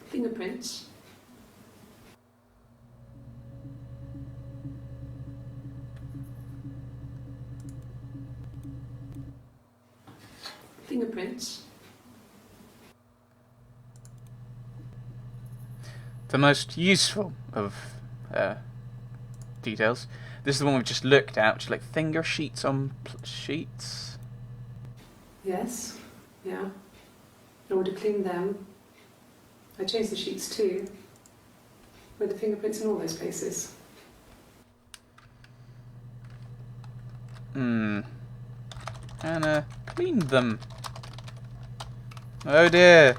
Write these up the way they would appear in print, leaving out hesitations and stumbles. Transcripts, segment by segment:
Fingerprints. Fingerprints. The most useful of details. This is the one we've just looked at, which is like finger sheets on sheets. Yes. Yeah. In order to clean them, I changed the sheets too, with the fingerprints in all those places. Anna cleaned them. Oh dear.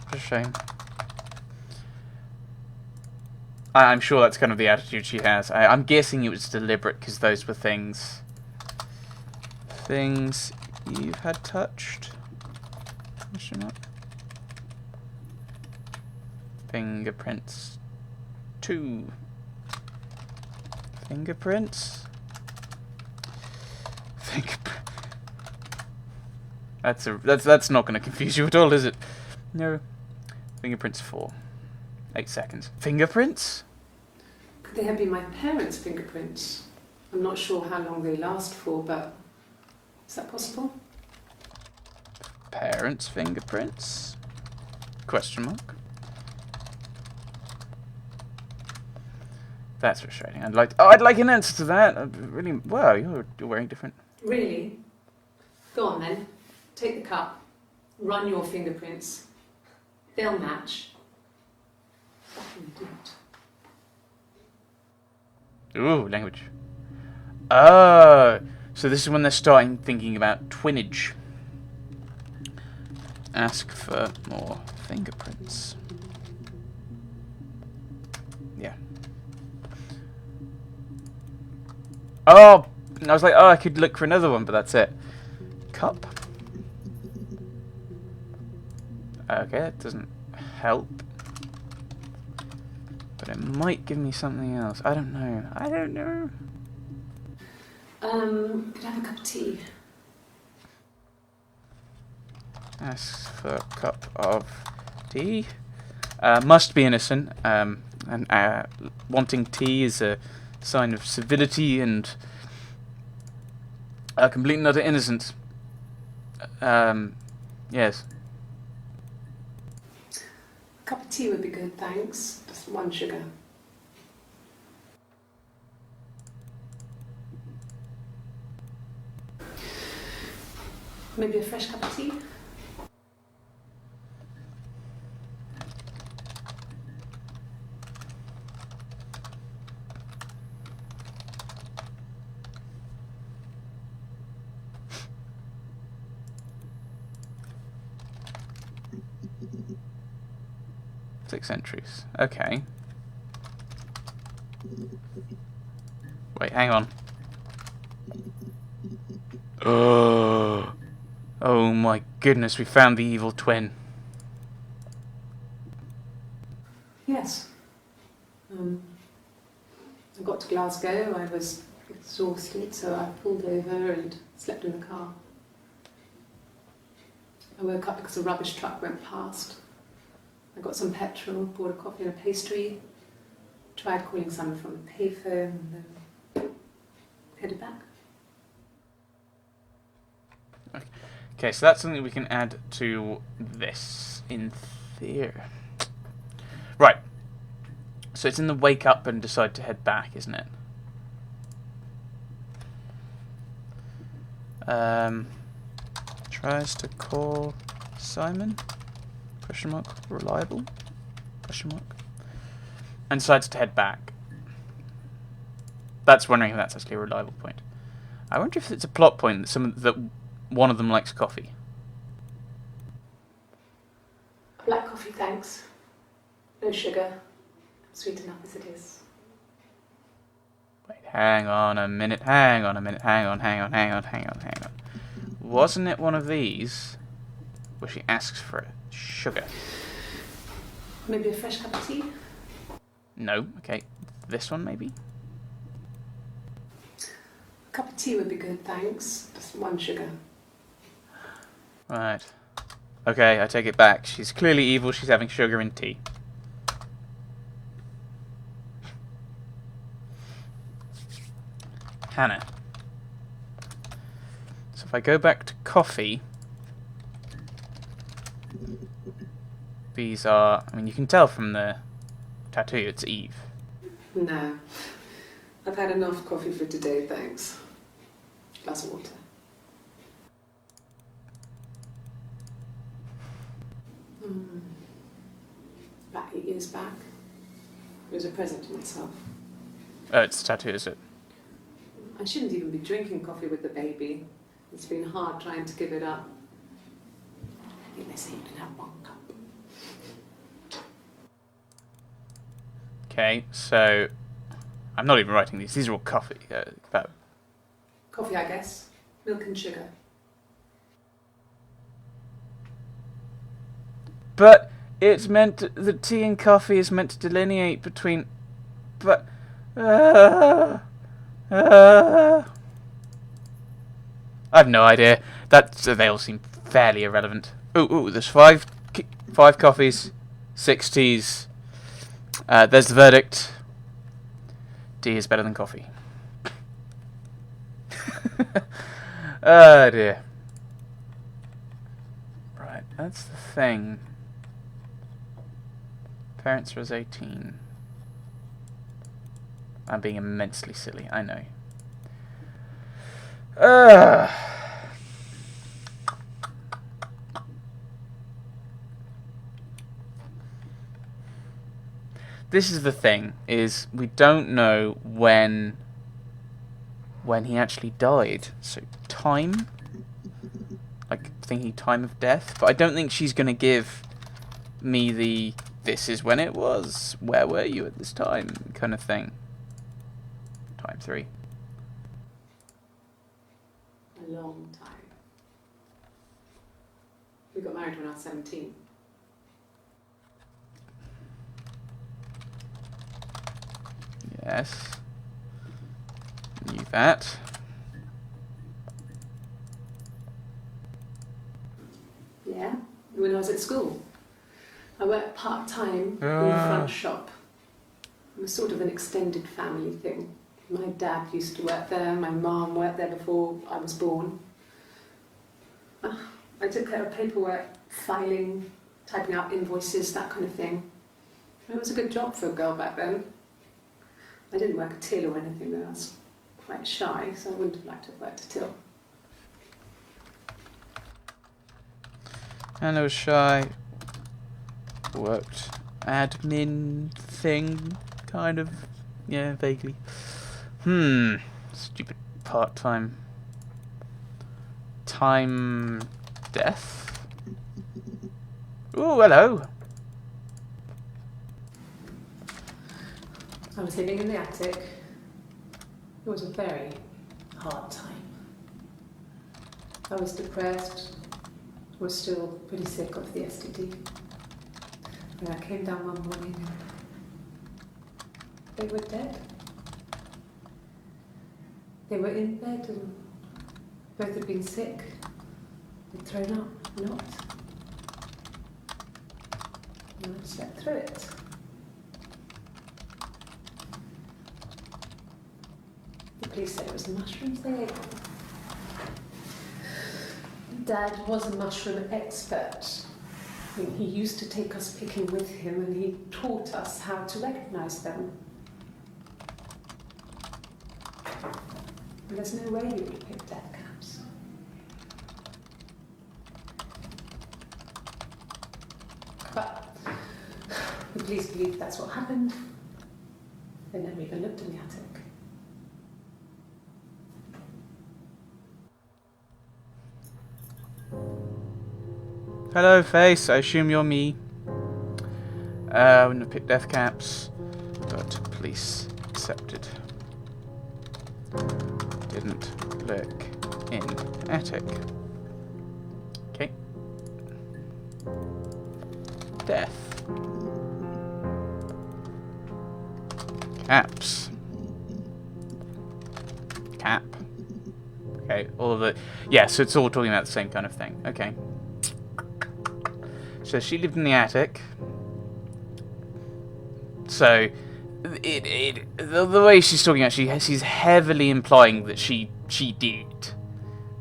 What a shame. I'm sure that's kind of the attitude she has. I'm guessing it was deliberate because those were things you've had touched. Question mark. Fingerprints 2. Fingerprints. That's not going to confuse you at all, is it? No. Fingerprints 4. 8 seconds. Fingerprints? Could they have been my parents' fingerprints? I'm not sure how long they last for, but is that possible? Parents' fingerprints? Question mark. That's frustrating. I'd like an answer to that. Really, wow, you're wearing different. Really? Go on then. Take the cup. Run your fingerprints. They'll match. Fucking idiot. Ooh, language. Oh, so this is when they're starting thinking about twinnage. Ask for more fingerprints. Yeah. Oh, I was like, oh, I could look for another one, but that's it. Cup. Okay, that doesn't help. But it might give me something else. I don't know. Could I have a cup of tea? Ask for a cup of tea. Must be innocent. And wanting tea is a sign of civility and complete and utter innocence. Yes. A cup of tea would be good, thanks. Just 1 sugar. Maybe a fresh cup of tea? Six entries. Okay. Wait, hang on. Oh my goodness, we found the evil twin. Yes. I got to Glasgow, I was exhausted, so I pulled over and slept in the car. I woke up because a rubbish truck went past. I got some petrol, bought a coffee and a pastry, tried calling someone from the payphone, and then headed back. Okay, so that's something we can add to this in theory. Right. So it's in the wake up and decide to head back, isn't it? Tries to call Simon? Question mark. Reliable? Question mark. And decides to head back. That's wondering if that's actually a reliable point. I wonder if it's a plot point that one of them likes coffee. Black coffee, thanks. No sugar. Sweet enough as it is. Wait, hang on a minute. Hang on. Wasn't it one of these where she asks for sugar? Maybe a fresh cup of tea? No. Okay. This one, maybe? A cup of tea would be good, thanks. Just 1 sugar. Right. Okay, I take it back. She's clearly evil. She's having sugar in tea. Hannah. So if I go back to coffee, these are, I mean, you can tell from the tattoo it's Eve. No. I've had enough coffee for today, thanks. Glass of water. About 8 years back. It was a present to myself. Oh, it's a tattoo, is it? I shouldn't even be drinking coffee with the baby. It's been hard trying to give it up. I think they say you can have 1 cup. Okay, so I'm not even writing these. These are all coffee. Coffee, I guess. Milk and sugar. But it's meant to, the tea and coffee is meant to delineate between. But. I have no idea. They all seem fairly irrelevant. Ooh, there's 5 coffees, 6 teas. There's the verdict. Tea is better than coffee. Oh dear. Right, that's the thing. Parents was 18. I'm being immensely silly, I know. This is the thing, is we don't know when he actually died. So time? Like thinking time of death? But I don't think she's going to give me the this is when it was, where were you at this time kind of thing. Time 3. A long time. We got married when I was 17. Yes. Knew that. Yeah, when I was at school. I worked part-time in the front shop. It was sort of an extended family thing. My dad used to work there, my mum worked there before I was born. I took care of paperwork, filing, typing out invoices, that kind of thing. It was a good job for a girl back then. I didn't work a till or anything though. I was quite shy, so I wouldn't have liked to have worked a till. And I was shy. Worked admin thing, kind of. Yeah, vaguely. Stupid part-time. Time death? Ooh, hello. I was living in the attic. It was a very hard time. I was depressed, was still pretty sick of the STD. And I came down one morning and they were dead. They were in bed and both had been sick. They'd thrown up, not. And I slept through it. The police said it was mushrooms they ate. Dad was a mushroom expert. I mean, he used to take us picking with him and he taught us how to recognise them. And there's no way you would pick death caps. But the police believe that's what happened. They never even looked in the attic. Hello, face. I assume you're me. I wouldn't have picked death caps, but police accepted. Didn't look in attic. Okay. Death. Caps. Cap. Okay, all of it. Yeah, so it's all talking about the same kind of thing. Okay. So she lived in the attic. So the way she's talking about, she's heavily implying that she did,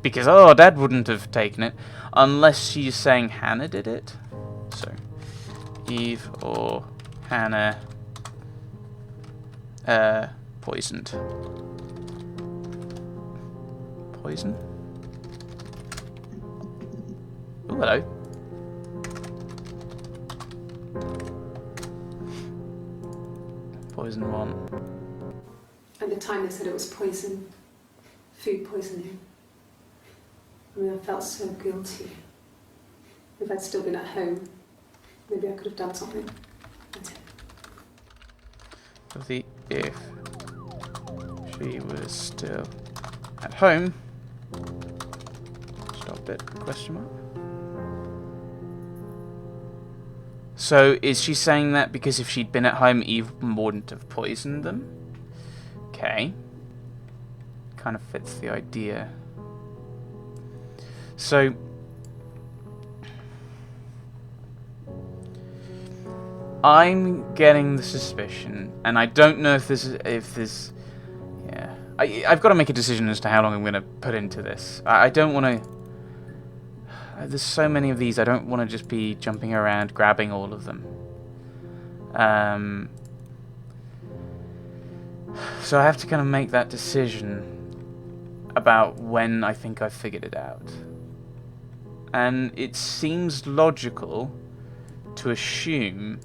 because Dad wouldn't have taken it unless she's saying Hannah did it. So Eve or Hannah poisoned. Poison. Oh, hello. Poison 1. At the time they said it was poison, food poisoning. I mean, I felt so guilty. If I'd still been at home, maybe I could have done something. If she was still at home, stop it, question mark. So is she saying that because if she'd been at home, Eve wouldn't have poisoned them? Okay. Kind of fits the idea. So I'm getting the suspicion, and I don't know if this yeah. I've got to make a decision as to how long I'm going to put into this. I don't want to. There's so many of these, I don't want to just be jumping around, grabbing all of them. So I have to kind of make that decision about when I think I've figured it out. And it seems logical to assume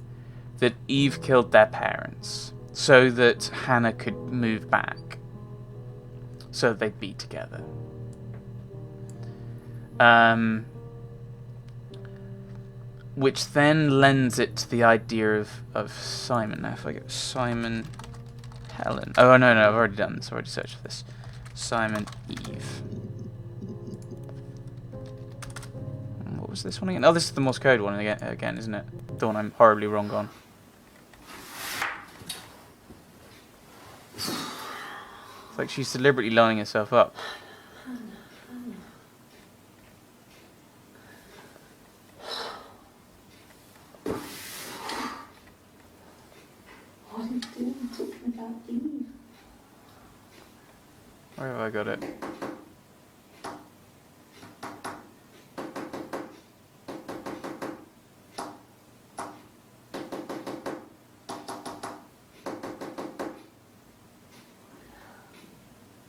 that Eve killed their parents so that Hannah could move back, so they'd be together. Which then lends it to the idea of Simon. Now, if I get Simon, Helen. Oh, no, I've already done this. I've already searched for this. Simon, Eve. What was this one again? Oh, this is the Morse code one again, isn't it? The one I'm horribly wrong on. It's like she's deliberately lining herself up. What are you doing talking about Eve? Where have I got it?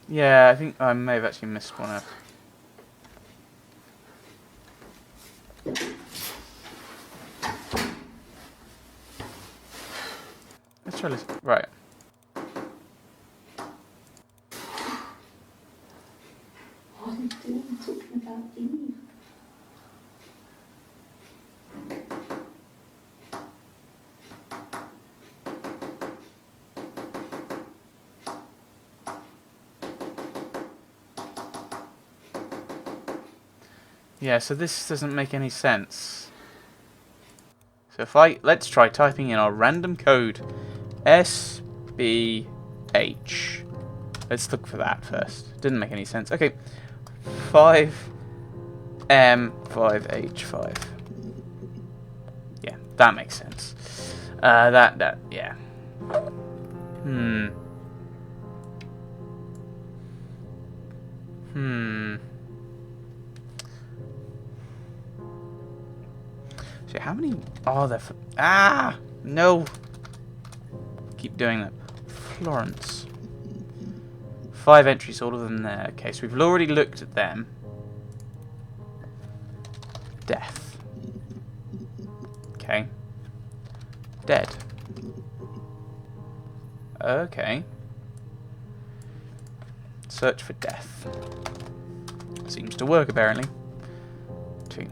Yeah, I think I may have actually missed one out. Let's try this. Right. What are you doing talking about Eve? Yeah, so this doesn't make any sense. So let's try typing in our random code. SBH. Let's look for that first. Didn't make any sense. Okay. 5M5H5. Yeah, that makes sense. Yeah. So how many are there for... No! Keep doing that. Florence. 5 entries, all of them there. Okay, so we've already looked at them. Death. Okay. Dead. Okay. Search for death. Seems to work, apparently. 2.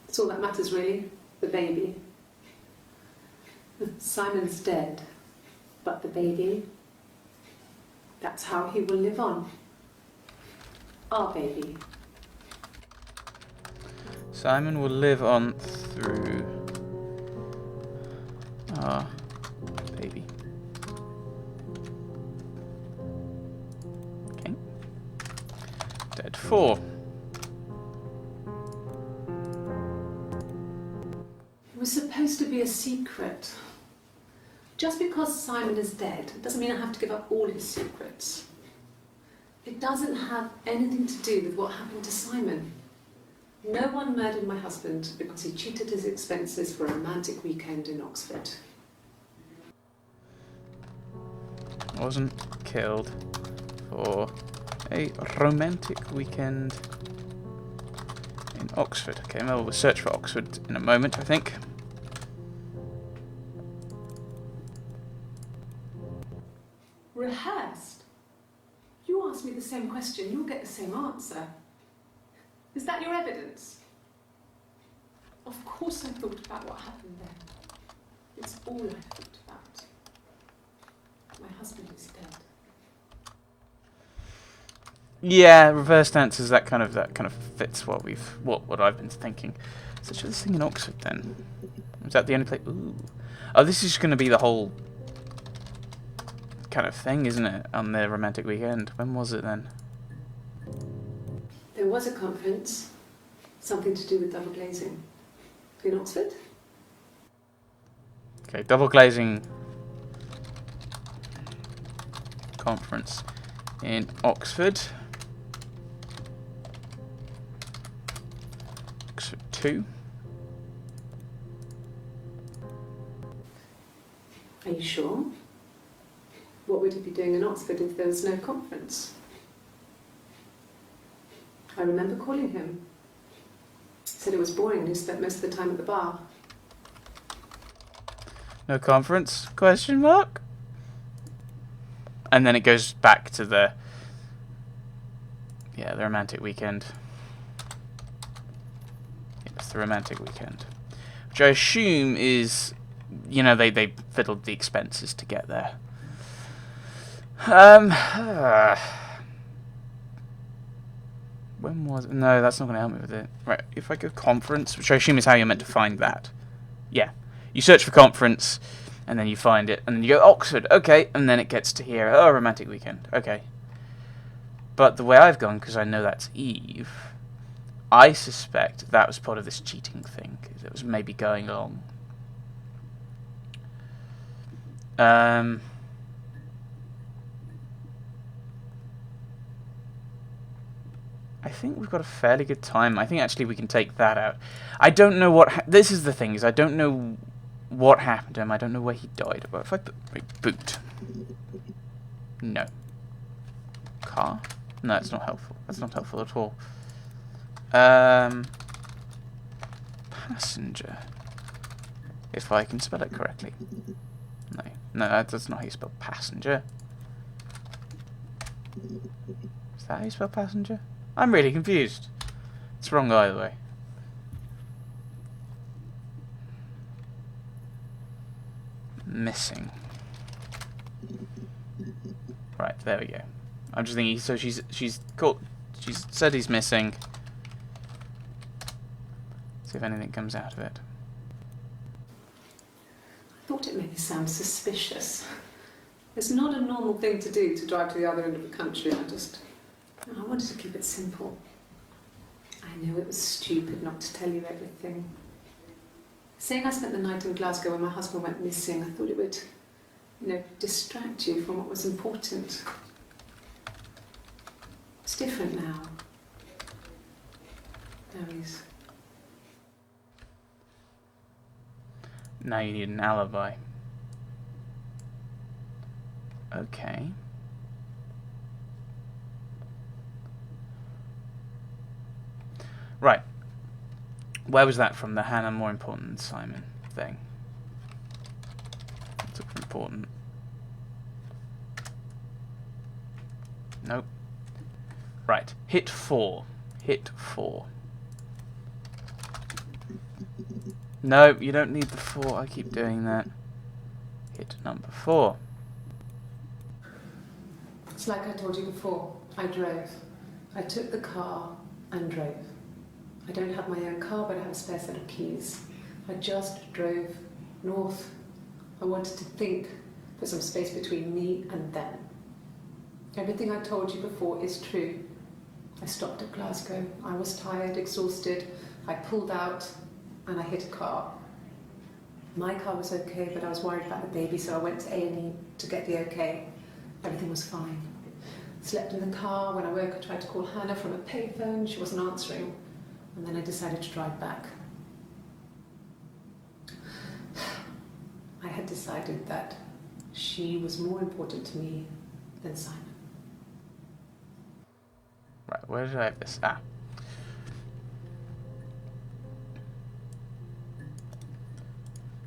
That's all that matters, really. The baby. Simon's dead, but the baby, that's how he will live on. Our baby. Simon will live on through our baby. Okay. Dead 4. was supposed to be a secret. Just because Simon is dead doesn't mean I have to give up all his secrets. It doesn't have anything to do with what happened to Simon. No one murdered my husband because he cheated his expenses for a romantic weekend in Oxford. Wasn't killed for a romantic weekend in Oxford. Okay, well, we'll search for Oxford in a moment, I think. Rehearsed? You ask me the same question, you'll get the same answer. Is that your evidence? Of course I thought about what happened then. It's all I thought about. My husband is dead. Yeah, reversed answers. That kind of fits what I've been thinking. So should this thing in Oxford then? Was that the only place? Ooh, oh, this is going to be the whole kind of thing, isn't it? On the romantic weekend. When was it then? There was a conference, something to do with double glazing. In Oxford? Okay, double glazing conference in Oxford. Oxford 2. Are you sure? What would he be doing in Oxford if there was no conference? I remember calling him. He said it was boring and he spent most of the time at the bar. No conference? Question mark? And then it goes back to the romantic weekend. It's the romantic weekend, which I assume is, they fiddled the expenses to get there. When was it? No, that's not going to help me with it. Right, if I go conference, which I assume is how you're meant to find that. Yeah. You search for conference, and then you find it, and then you go Oxford, okay, and then it gets to here. Oh, romantic weekend, okay. But the way I've gone, because I know that's Eve, I suspect that was part of this cheating thing. It was maybe going along. I think we've got a fairly good time. I think actually we can take that out. I don't know what... this is the thing, is I don't know what happened to him. I don't know where he died. But if I put... boot. No. Car? No, that's not helpful. That's not helpful at all. Passenger. If I can spell it correctly. No. No, that's not how you spell passenger. Is that how you spell passenger? I'm really confused. It's wrong either way. Missing. Right, there we go. I'm just thinking, so she's said he's missing. See if anything comes out of it. I thought it made me sound suspicious. It's not a normal thing to do, to drive to the other end of the country. I wanted to keep it simple. I know it was stupid not to tell you everything. Saying I spent the night in Glasgow when my husband went missing, I thought it would, distract you from what was important. It's different now. Now he's... Now you need an alibi. Okay. Right. Where was that from? The Hannah more important than Simon thing. That's important. Nope. Right. Hit 4. Hit 4. No, you don't need the 4. I keep doing that. Hit number 4. It's like I told you before. I drove. I took the car and drove. I don't have my own car, but I have a spare set of keys. I just drove north. I wanted to think, put some space between me and them. Everything I told you before is true. I stopped at Glasgow. I was tired, exhausted. I pulled out and I hit a car. My car was okay, but I was worried about the baby, so I went to A&E to get the okay. Everything was fine. Slept in the car. When I woke, I tried to call Hannah from a payphone. She wasn't answering. And then I decided to drive back. I had decided that she was more important to me than Simon. Right, where did I have this? Ah.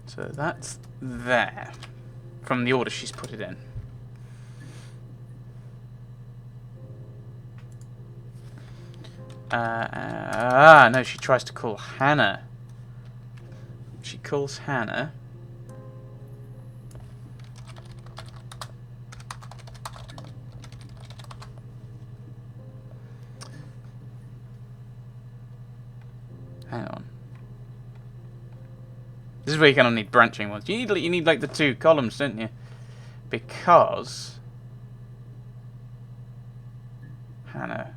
So that's there. From the order she's put it in. No, she tries to call Hannah. She calls Hannah. Hang on. This is where you kind of need branching ones. You need like the two columns, don't you? Because Hannah.